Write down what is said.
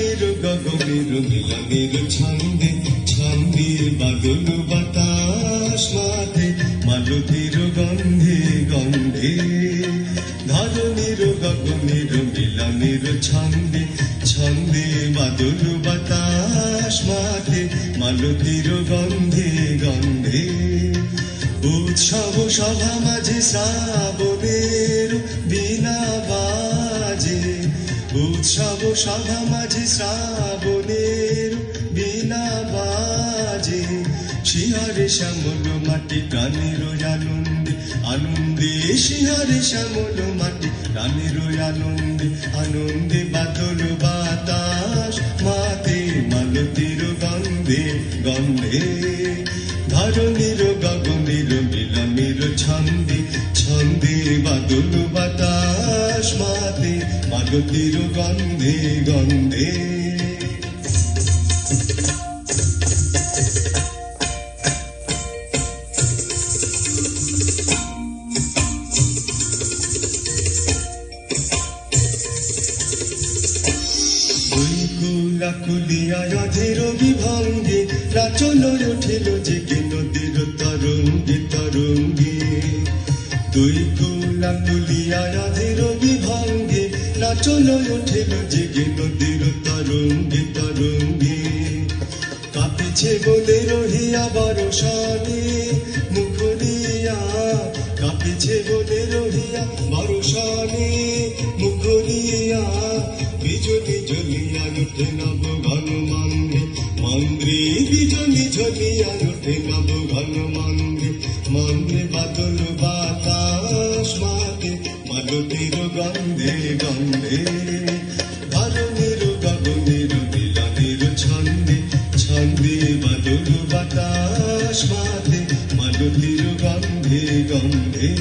ধারণের গগনের মিলনের ছন্দে ছন্দে বাদল বাতাস মাঠে মালতীর গন্ধে গন্ধে ধারণের গগনের মিলনের ছন্দে ছন্দে বাদল বাতাস মাঠে মালতীর গন্ধে গন্ধে উৎসব সভা মাঝে শ্রাবণের বীণা বাজে উৎসব সভা মাঝে শ্রাবণের বীণা বাজে শিহারে শ্যামল মাটি প্রাণের আনন্দে আনন্দে শিহারে শ্যামল মাটি প্রাণের আনন্দে আনন্দে বাদল বাতাস মাতে মালতীর গন্ধে গন্ধে ধারণের গগনের মিলনের ছন্দে ছন্দে বাদল বাতাস মাতে মালতীর গন্ধে গন্ধে কুলিয়ায় অধীর বিভঙ্গে রাচল উঠিল জেগে নদীর তরঙ্গে তরঙ্গে দুই কুলা কুলিয়ায় অধীর বিভঙ্গে রাচল উঠিল জেগে নদীর তরঙ্গে তরঙ্গে কাঁপিছে বলে রহিয়া বরষানে মুখরিয়া কাঁপিছে বলে রহিয়া বরষানে মুখরিয়া বিজলি জ্বলিয়া ওঠে নব ঘন মন্দ্রে মন্দ্রে বিজলি জ্বলিয়া ওঠে নব ঘন মন্দ্রে মন্দ্রে বাদল বাতাস মাতে মালতীর গন্ধে গন্ধে ধারণের গগনের মিলনের ছন্দে ছন্দে বাদল বাতাস মাতে মালতীর গন্ধে গন্ধে